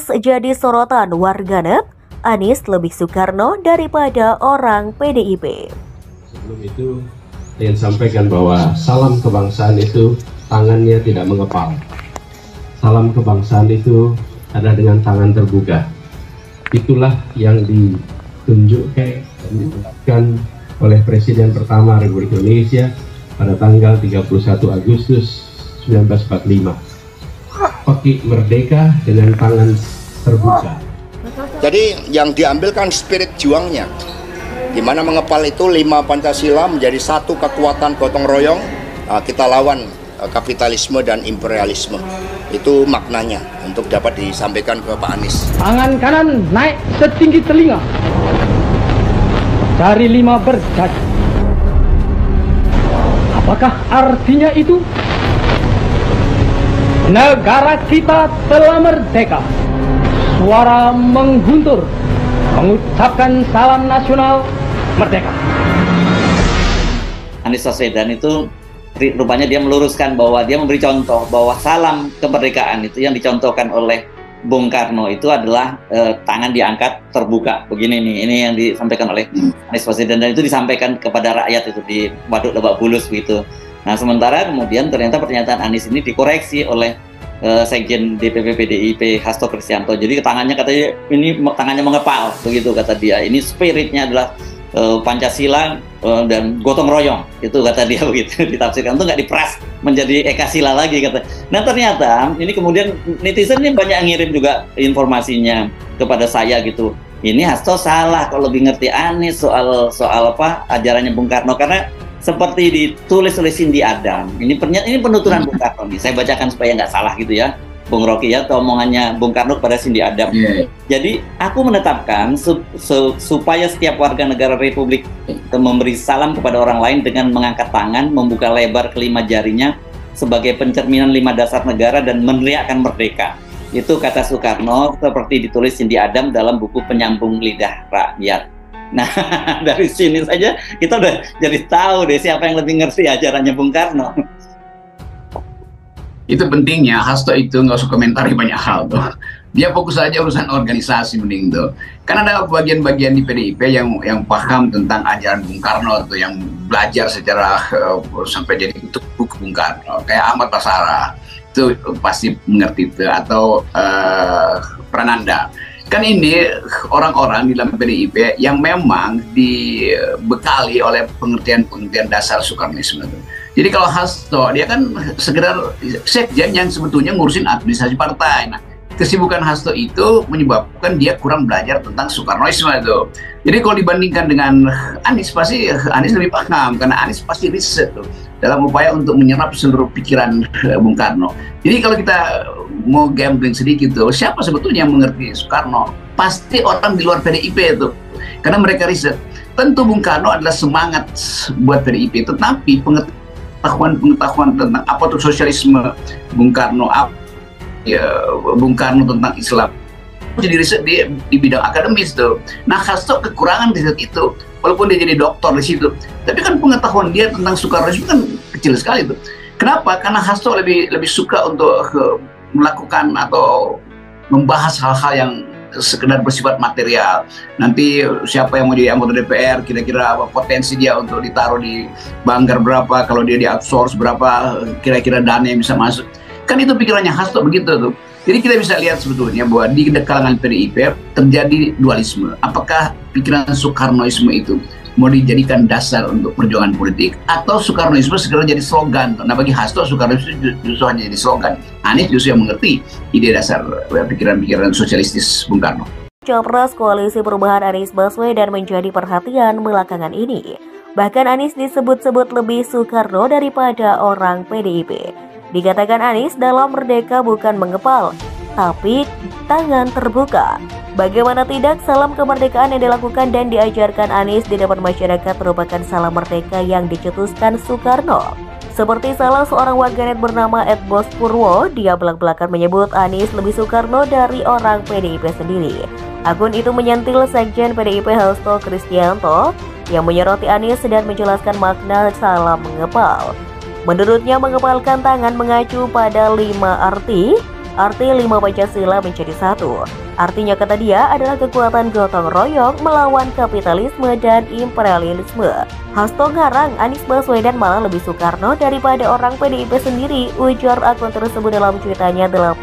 jadi sorotan warganet, Anies lebih Soekarno daripada orang PDIP. Sebelum itu, ingin sampaikan bahwa salam kebangsaan itu tangannya tidak mengepal. Salam kebangsaan itu ada dengan tangan terbuka. Itulah yang ditunjukkan dan ditetapkan oleh Presiden pertama Republik Indonesia pada tanggal 31 Agustus 1945. Peki merdeka dengan tangan terbuka. Jadi yang diambil kan spirit juangnya, di mana mengepal itu 5 Pancasila menjadi satu kekuatan gotong royong, kita lawan kapitalisme dan imperialisme. Itu maknanya untuk dapat disampaikan ke Pak Anies. Tangan kanan naik setinggi telinga, jari 5 berjari. Apakah artinya itu? Negara kita telah merdeka. Suara mengguntur mengucapkan salam nasional merdeka. Anies Baswedan itu rupanya dia meluruskan bahwa dia memberi contoh bahwa salam kemerdekaan itu yang dicontohkan oleh Bung Karno itu adalah tangan diangkat terbuka begini nih, ini yang disampaikan oleh Anies Baswedan dan itu disampaikan kepada rakyat itu di Waduk Lebak Bulus begitu. Nah sementara kemudian ternyata pernyataan Anies ini dikoreksi oleh Sekjen DPP PDIP Hasto Kristianto. Jadi tangannya katanya ini tangannya mengepal begitu kata dia. Ini spiritnya adalah Pancasila dan gotong royong itu kata dia begitu ditafsirkan, itu nggak diperas menjadi Ekasila lagi kata. Nah ternyata ini kemudian netizen ini banyak ngirim juga informasinya kepada saya gitu. Ini Hasto salah kalau lebih ngerti Anies soal apa ajarannya Bung Karno, karena seperti ditulis oleh Cindy Adam. Ini penuturan Bung Karno nih. Saya bacakan supaya nggak salah gitu ya, Bung Rocky ya, atau omongannya Bung Karno kepada Cindy Adam. Jadi aku menetapkan supaya setiap warga negara Republik memberi salam kepada orang lain dengan mengangkat tangan, membuka lebar kelima jarinya sebagai pencerminan 5 dasar negara dan meneriakkan merdeka. Itu kata Soekarno seperti ditulis Cindy Adam dalam buku Penyambung Lidah Rakyat. Nah, dari sini saja kita udah jadi tahu deh siapa yang lebih ngerti ajarannya Bung Karno. Itu pentingnya Hasto itu nggak usah komentari banyak hal tuh. Dia fokus aja urusan organisasi mending tuh. Karena ada bagian-bagian di PDIP yang paham tentang ajaran Bung Karno tuh, yang belajar secara sampai jadi buku Bung Karno. Kayak Ahmad Basara itu pasti mengerti itu, atau Prananda. Kan ini orang-orang di dalam PDIP yang memang dibekali oleh pengertian-pengertian dasar Soekarnisme. Jadi kalau Hasto, dia kan sekedar sekjen yang sebetulnya ngurusin administrasi partai. Nah, kesibukan Hasto itu menyebabkan dia kurang belajar tentang Soekarnoisme itu. Jadi kalau dibandingkan dengan Anies, pasti Anies lebih paham, karena Anies pasti riset tuh dalam upaya untuk menyerap seluruh pikiran Bung Karno. Jadi kalau kita mau gambling sedikit tuh, siapa sebetulnya yang mengerti Soekarno? Pasti orang di luar PDIP itu, karena mereka riset. Tentu Bung Karno adalah semangat buat PDIP, tetapi pengetahuan tentang apa itu sosialisme Bung Karno, Bung Karno tentang Islam, jadi riset di bidang akademis tuh. Nah Hasto kekurangan riset itu, walaupun dia jadi doktor di situ, tapi kan pengetahuan dia tentang Soekarnoisme kan kecil sekali tuh. Kenapa? Karena Hasto lebih suka untuk melakukan atau membahas hal-hal yang sekedar bersifat material. Nanti siapa yang mau jadi anggota DPR, kira-kira apa potensi dia untuk ditaruh di banggar berapa, kalau dia di-outsource berapa, kira-kira dana yang bisa masuk. Kan itu pikirannya Hasto begitu tuh. Jadi kita bisa lihat sebetulnya bahwa di kalangan PDIP terjadi dualisme. Apakah pikiran Soekarnoisme itu mau dijadikan dasar untuk perjuangan politik, atau Soekarnoisme segera jadi slogan? Nah bagi Hasto, Soekarnoisme justru hanya jadi slogan. Anies justru yang mengerti ide dasar pikiran-pikiran sosialistis Bung Karno. Capres Koalisi Perubahan Anies Baswedan menjadi perhatian belakangan ini. Bahkan Anies disebut-sebut lebih Soekarno daripada orang PDIP. Dikatakan Anies dalam merdeka bukan mengepal, tapi tangan terbuka. Bagaimana tidak, salam kemerdekaan yang dilakukan dan diajarkan Anies di depan masyarakat merupakan salam merdeka yang dicetuskan Soekarno. Seperti salah seorang warganet bernama @bos Purwo, dia belak-belakan menyebut Anies lebih Soekarno dari orang PDIP sendiri. Akun itu menyentil Sekjen PDIP Hasto Kristianto yang menyoroti Anies dan menjelaskan makna salam mengepal. Menurutnya, mengepalkan tangan mengacu pada 5 arti. arti 5 Pancasila menjadi satu. Artinya kata dia adalah kekuatan gotong royong melawan kapitalisme dan imperialisme. Hasto ngarang Anies Baswedan malah lebih Soekarno daripada orang PDIP sendiri, ujar akun tersebut dalam cuitannya 18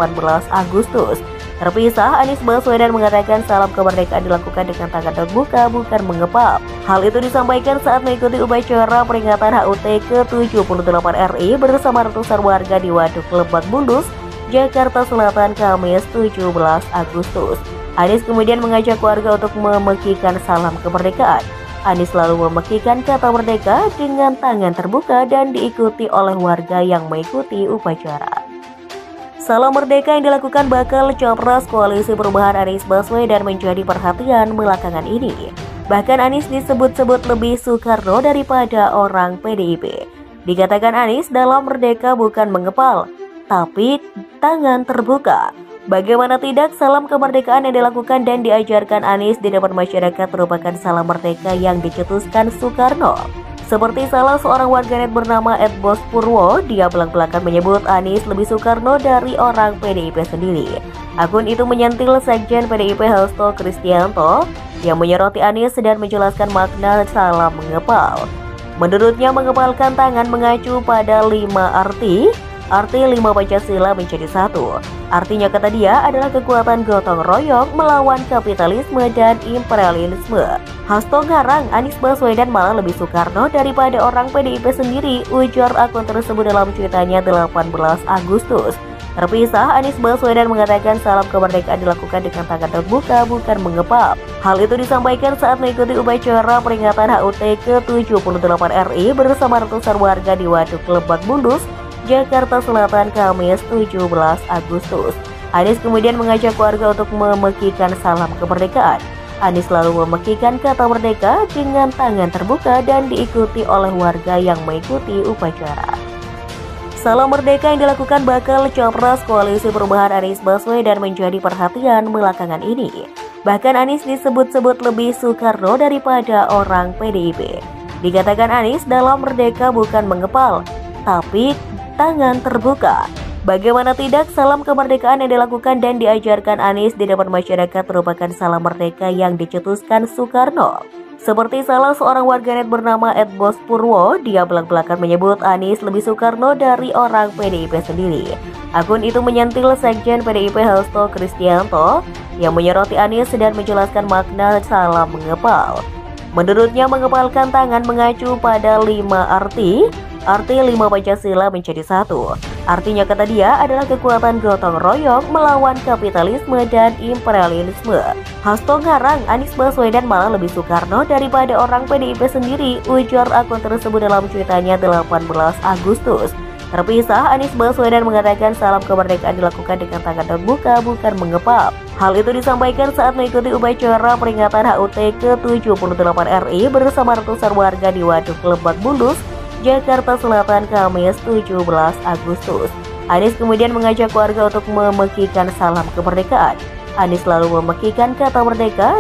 Agustus. Terpisah, Anies Baswedan mengatakan salam kemerdekaan dilakukan dengan tangan terbuka, bukan mengepal. Hal itu disampaikan saat mengikuti upacara peringatan HUT ke-78 RI bersama ratusan warga di Waduk Lebak Bulus, Jakarta Selatan, Kamis 17 Agustus. Anies kemudian mengajak warga untuk memekikan salam kemerdekaan. Anies lalu memekikan kata merdeka dengan tangan terbuka dan diikuti oleh warga yang mengikuti upacara. Salam merdeka yang dilakukan bakal capres Koalisi Perubahan Anies Baswedan menjadi perhatian belakangan ini. Bahkan Anies disebut-sebut lebih Soekarno daripada orang PDIP. Dikatakan Anies dalam merdeka bukan mengepal, tapi tangan terbuka. Bagaimana tidak, salam kemerdekaan yang dilakukan dan diajarkan Anies di depan masyarakat merupakan salam merdeka yang dicetuskan Soekarno. Seperti salah seorang warganet bernama @bos Purwo, dia belak-belakan menyebut Anies lebih Soekarno dari orang PDIP sendiri. Akun itu menyentil Sekjen PDIP Hasto Kristianto yang menyoroti Anies dan menjelaskan makna salam mengepal. Menurutnya mengepalkan tangan mengacu pada 5 arti 5 Pancasila menjadi satu. Artinya kata dia adalah kekuatan gotong royong melawan kapitalisme dan imperialisme. Hasto ngarang Anies Baswedan malah lebih Soekarno daripada orang PDIP sendiri, ujar akun tersebut dalam cuitannya 18 Agustus. Terpisah, Anies Baswedan mengatakan salam kemerdekaan dilakukan dengan tangan terbuka, bukan mengepal. Hal itu disampaikan saat mengikuti upacara peringatan HUT ke-78 RI bersama ratusan warga di Waduk Lebak Bulus, Jakarta Selatan, Kamis 17 Agustus. Anies kemudian mengajak warga untuk memekikan salam kemerdekaan. Anies lalu memekikan kata merdeka dengan tangan terbuka dan diikuti oleh warga yang mengikuti upacara. Salam merdeka yang dilakukan bakal capres Koalisi Perubahan Anies Baswedan menjadi perhatian belakangan ini. Bahkan Anies disebut-sebut lebih Soekarno daripada orang PDIP. Dikatakan Anies dalam merdeka bukan mengepal, tapi tangan terbuka. Bagaimana tidak, salam kemerdekaan yang dilakukan dan diajarkan Anies di depan masyarakat merupakan salam merdeka yang dicetuskan Soekarno. Seperti salah seorang warganet bernama @bos Purwo, dia belak-belakan menyebut Anies lebih Soekarno dari orang PDIP sendiri. Akun itu menyentil Sekjen PDIP Hasto Kristianto yang menyoroti Anies dan menjelaskan makna salam mengepal. Menurutnya mengepalkan tangan mengacu pada 5 arti 5 Pancasila menjadi satu. Artinya kata dia adalah kekuatan gotong royong melawan kapitalisme dan imperialisme. Hasto ngarang Anies Baswedan malah lebih Soekarno daripada orang PDIP sendiri, ujar akun tersebut dalam cuitannya 18 Agustus. Terpisah, Anies Baswedan mengatakan salam kemerdekaan dilakukan dengan tangan terbuka, bukan mengepal. Hal itu disampaikan saat mengikuti upacara peringatan HUT ke-78 RI bersama ratusan warga di Waduk Lebak Bulus, Jakarta Selatan, Kamis 17 Agustus. Anies kemudian mengajak warga untuk memekikan salam kemerdekaan. Anies lalu memekikan kata merdeka